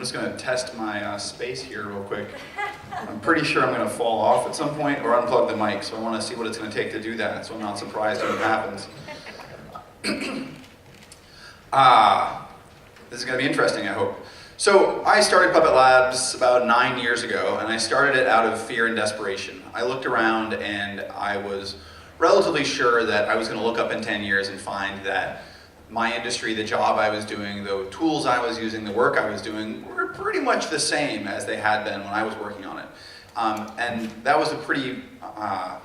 just going to test my space here real quick. I'm pretty sure I'm going to fall off at some point or unplug the mic, so I want to see what it's going to take to do that, so I'm not surprised when it happens. This is going to be interesting, I hope. So I started Puppet Labs about 9 years ago, and I started it out of fear and desperation. I looked around and I was relatively sure that I was going to look up in 10 years and find that my industry, the job I was doing, the tools I was using, the work I was doing were pretty much the same as they had been when I was working on it. And that was a pretty, I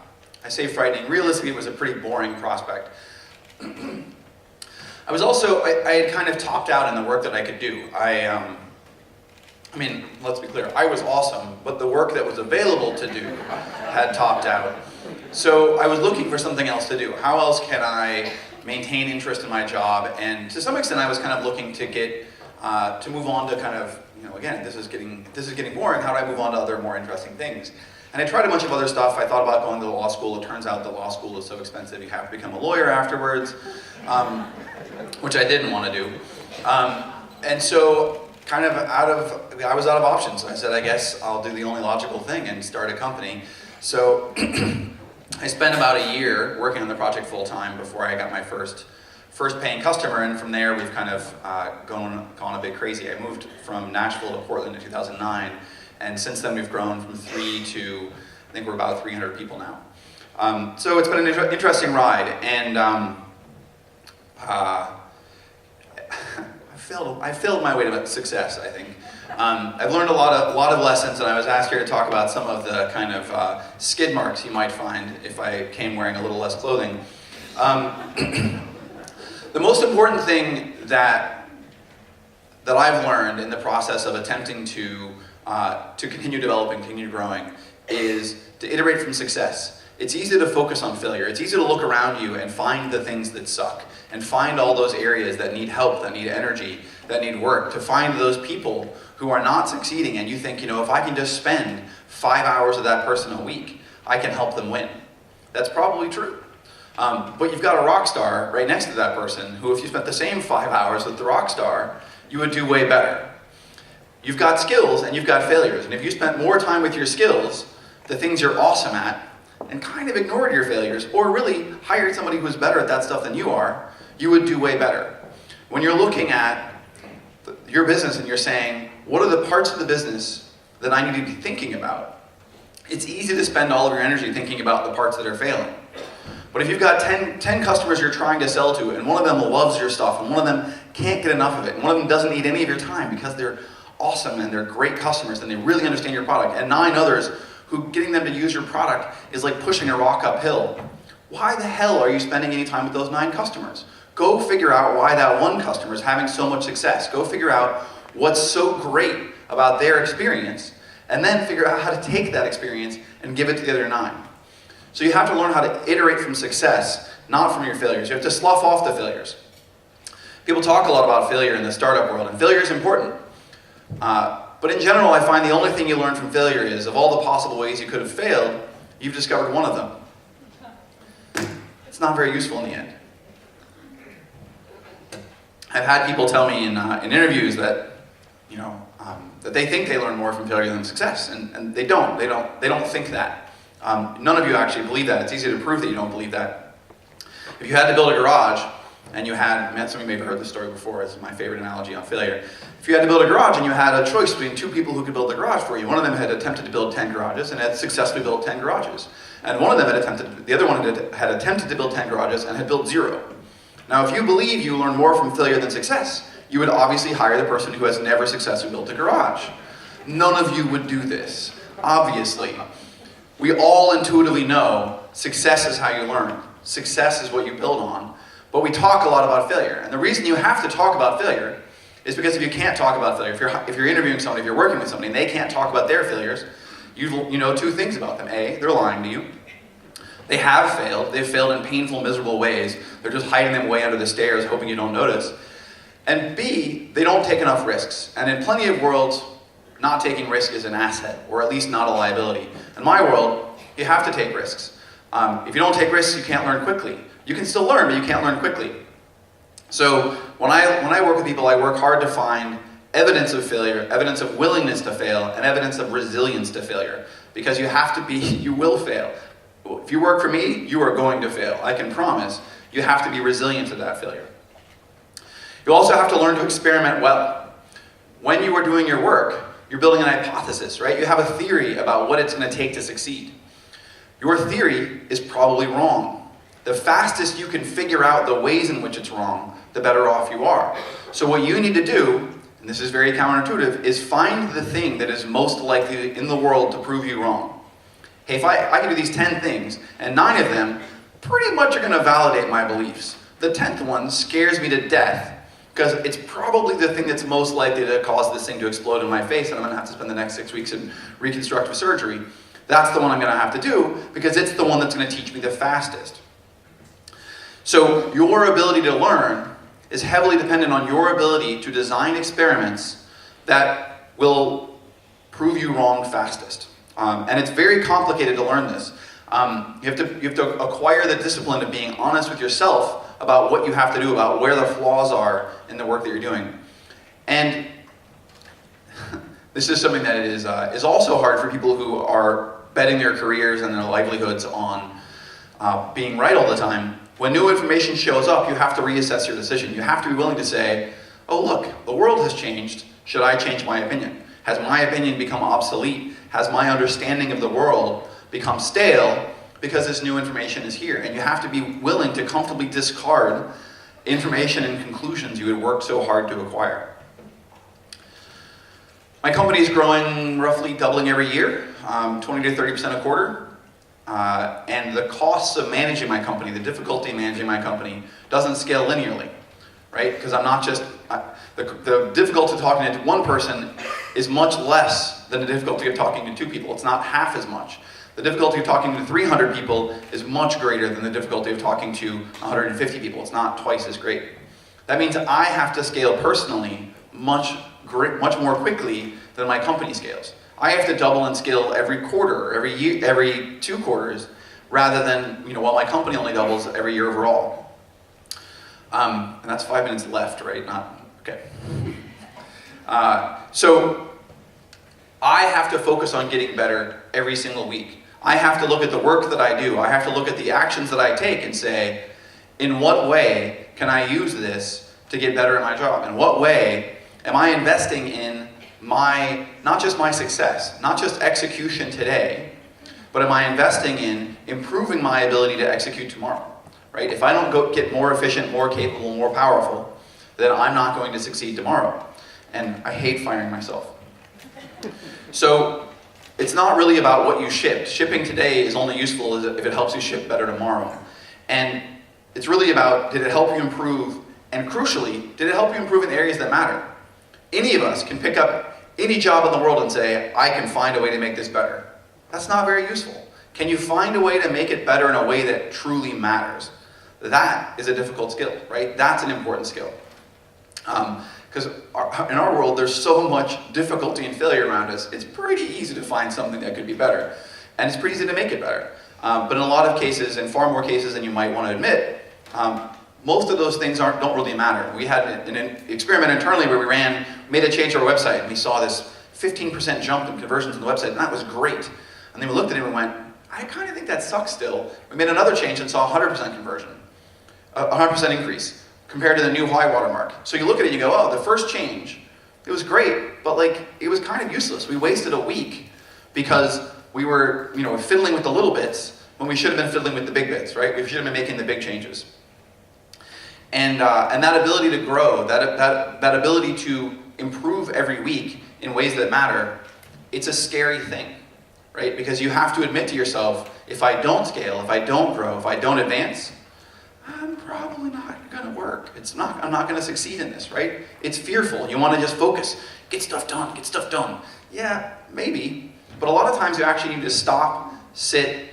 say frightening, realistically it was a pretty boring prospect. I was also, I had kind of topped out in the work that I could do. I mean, let's be clear, I was awesome, but the work that was available to do had topped out. So I was looking for something else to do. How else can I maintain interest in my job? And to some extent I was kind of looking to get, to move on to kind of, you know, again, this is getting boring, how do I move on to other more interesting things? And I tried a bunch of other stuff. I thought about going to law school. It turns out the law school is so expensive you have to become a lawyer afterwards, which I didn't want to do. And so kind of I was out of options. I said, I guess I'll do the only logical thing and start a company. So I spent about a year working on the project full time before I got my first paying customer, and from there we've kind of gone a bit crazy. I moved from Nashville to Portland in 2009, and since then we've grown from 3 to, I think we're about 300 people now. So it's been an interesting ride, and I failed my way to success, I think. I've learned a lot of lessons, and I was asked here to talk about some of the kind of skid marks you might find if I came wearing a little less clothing. The most important thing that I've learned in the process of attempting to continue developing, continue growing, is to iterate from success. It's easy to focus on failure. It's easy to look around you and find the things that suck, and find all those areas that need help, that need energy, that need work, to find those people who are not succeeding, and you think, you know, if I can just spend 5 hours with that person a week, I can help them win. That's probably true. But you've got a rock star right next to that person who, if you spent the same 5 hours with the rock star, you would do way better. You've got skills and you've got failures, and if you spent more time with your skills, the things you're awesome at, and kind of ignored your failures, or really hired somebody who's better at that stuff than you are, you would do way better. When you're looking at your business and you're saying, what are the parts of the business that I need to be thinking about? It's easy to spend all of your energy thinking about the parts that are failing. But if you've got 10 customers you're trying to sell to, and one of them loves your stuff, and one of them can't get enough of it, and one of them doesn't need any of your time because they're awesome and they're great customers and they really understand your product, and 9 others who getting them to use your product is like pushing a rock uphill, why the hell are you spending any time with those 9 customers? Go figure out why that one customer is having so much success. Go figure out what's so great about their experience, and then figure out how to take that experience and give it to the other 9. So you have to learn how to iterate from success, not from your failures. You have to slough off the failures. People talk a lot about failure in the startup world, and failure is important. But in general, I find the only thing you learn from failure is, of all the possible ways you could have failed, you've discovered one of them. It's not very useful in the end. I've had people tell me in interviews that, you know, that they think they learn more from failure than success, and they don't. They don't think that. None of you actually believe that. It's easy to prove that you don't believe that. If you had to build a garage, and you had, some of you may have heard this story before, it's my favorite analogy on failure. If you had to build a garage and you had a choice between 2 people who could build the garage for you, one of them had attempted to build 10 garages and had successfully built 10 garages. And the other one had attempted to build 10 garages and had built 0. Now, if you believe you learn more from failure than success, you would obviously hire the person who has never successfully built a garage. None of you would do this, obviously. We all intuitively know success is how you learn. Success is what you build on. But we talk a lot about failure. And the reason you have to talk about failure is because if you can't talk about failure, if you're interviewing somebody, if you're working with somebody, and they can't talk about their failures, you know 2 things about them. A, they're lying to you. They have failed. They've failed in painful, miserable ways. They're just hiding them way under the stairs, hoping you don't notice. And B, they don't take enough risks. And in plenty of worlds, not taking risk is an asset, or at least not a liability. In my world, you have to take risks. If you don't take risks, you can't learn quickly. You can still learn, but you can't learn quickly. So when I work with people, I work hard to find evidence of failure, evidence of willingness to fail, and evidence of resilience to failure. Because you will fail. If you work for me, you are going to fail. I can promise. You have to be resilient to that failure. You also have to learn to experiment well. When you are doing your work, you're building an hypothesis, right? You have a theory about what it's going to take to succeed. Your theory is probably wrong. The fastest you can figure out the ways in which it's wrong, the better off you are. So what you need to do, and this is very counterintuitive, is find the thing that is most likely in the world to prove you wrong. Hey, if I can do these 10 things, and 9 of them pretty much are going to validate my beliefs. The 10th one scares me to death, because it's probably the thing that's most likely to cause this thing to explode in my face, and I'm going to have to spend the next 6 weeks in reconstructive surgery. That's the one I'm going to have to do, because it's the one that's going to teach me the fastest. So your ability to learn is heavily dependent on your ability to design experiments that will prove you wrong fastest. And it's very complicated to learn this. You have to acquire the discipline of being honest with yourself about what you have to do, about where the flaws are in the work that you're doing. And this is something that is also hard for people who are betting their careers and their livelihoods on being right all the time. When new information shows up, you have to reassess your decision. You have to be willing to say, oh look, the world has changed. Should I change my opinion? Has my opinion become obsolete? Has my understanding of the world become stale because this new information is here? And you have to be willing to comfortably discard information and conclusions you had worked so hard to acquire. My company is growing, roughly doubling every year, 20 to 30% a quarter. And the costs of managing my company, the difficulty in managing my company, doesn't scale linearly, right? Because I'm not just, the difficulty of talking to one person is much less than the difficulty of talking to 2 people. It's not half as much. The difficulty of talking to 300 people is much greater than the difficulty of talking to 150 people. It's not twice as great. That means I have to scale personally much more quickly than my company scales. I have to double in scale every quarter, every year, every 2 quarters, rather than while my company only doubles every year overall. And that's 5 minutes left, right? Okay. So I have to focus on getting better every single week. I have to look at the work that I do. I have to look at the actions that I take and say, in what way can I use this to get better at my job? In what way am I investing in not just my success, not just execution today, but am I investing in improving my ability to execute tomorrow, right? If I don't get more efficient, more capable, more powerful, then I'm not going to succeed tomorrow. And I hate firing myself. So it's not really about what you shipped. Shipping today is only useful if it helps you ship better tomorrow. And it's really about, did it help you improve? And crucially, did it help you improve in the areas that matter? Any of us can pick up any job in the world and say, I can find a way to make this better. That's not very useful. Can you find a way to make it better in a way that truly matters? That is a difficult skill, right? That's an important skill. Because in our world, there's so much difficulty and failure around us, it's pretty easy to find something that could be better. And it's pretty easy to make it better. But in a lot of cases, and far more cases than you might want to admit, most of those things don't really matter. We had an experiment internally where we made a change to our website, and we saw this 15% jump in conversions on the website, and that was great. And then we looked at it and we went, I kind of think that sucks still. We made another change and saw 100% conversion, 100% increase compared to the new high watermark. So you look at it and you go, oh, the first change, it was great, but it was kind of useless. We wasted a week because we were fiddling with the little bits when we should have been fiddling with the big bits, right? We should have been making the big changes. And that ability to grow, that ability to improve every week in ways that matter, it's a scary thing, right? Because you have to admit to yourself, if I don't scale, if I don't grow, if I don't advance, I'm probably not going to work. I'm not going to succeed in this, right? It's fearful. You want to just focus, get stuff done, get stuff done. Yeah, maybe. But a lot of times you actually need to stop, sit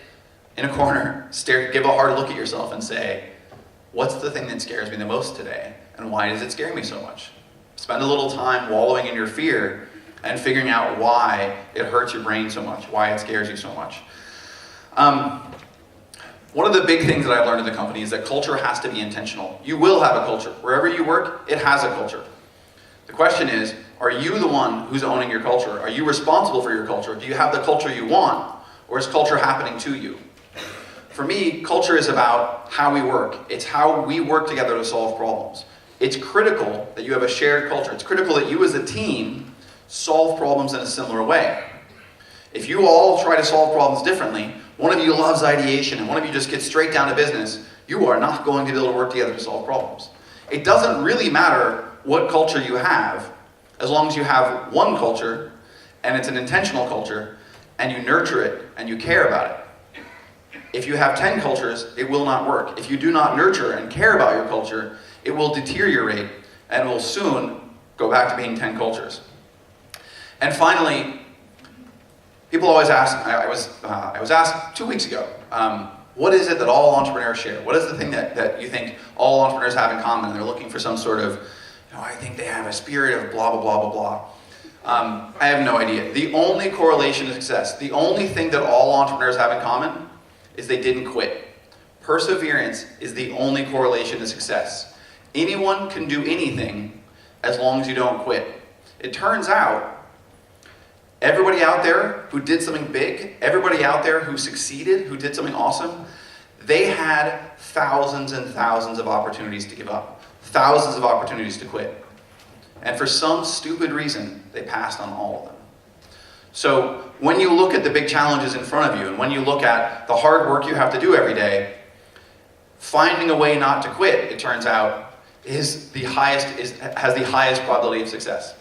in a corner, give a hard look at yourself and say, what's the thing that scares me the most today? And why does it scare me so much? Spend a little time wallowing in your fear and figuring out why it hurts your brain so much, why it scares you so much. One of the big things that I've learned in the company is that culture has to be intentional. You will have a culture. Wherever you work, it has a culture. The question is, Are you the one who's owning your culture? Are you responsible for your culture? Do you have the culture you want? Or is culture happening to you? For me, culture is about how we work. It's how we work together to solve problems. It's critical that you have a shared culture. It's critical that you as a team solve problems in a similar way. If you all try to solve problems differently, one of you loves ideation and one of you just gets straight down to business, you are not going to be able to work together to solve problems. It doesn't really matter what culture you have, as long as you have one culture, and it's an intentional culture, and you nurture it, and you care about it. If you have 10 cultures, it will not work. If you do not nurture and care about your culture, it will deteriorate, and will soon go back to being 10 cultures. And finally, people always ask, I was asked 2 weeks ago, what is it that all entrepreneurs share? What is the thing that you think all entrepreneurs have in common? And they're looking for some sort of, I think they have a spirit of blah, blah, blah, blah, blah. I have no idea. The only correlation to success, the only thing that all entrepreneurs have in common is they didn't quit. Perseverance is the only correlation to success. Anyone can do anything as long as you don't quit. It turns out, everybody out there who did something big, everybody out there who succeeded, who did something awesome, they had thousands and thousands of opportunities to give up, thousands of opportunities to quit. And for some stupid reason, they passed on all of them. So when you look at the big challenges in front of you, and when you look at the hard work you have to do every day, finding a way not to quit, it turns out, has the highest probability of success.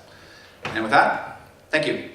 And with that, thank you.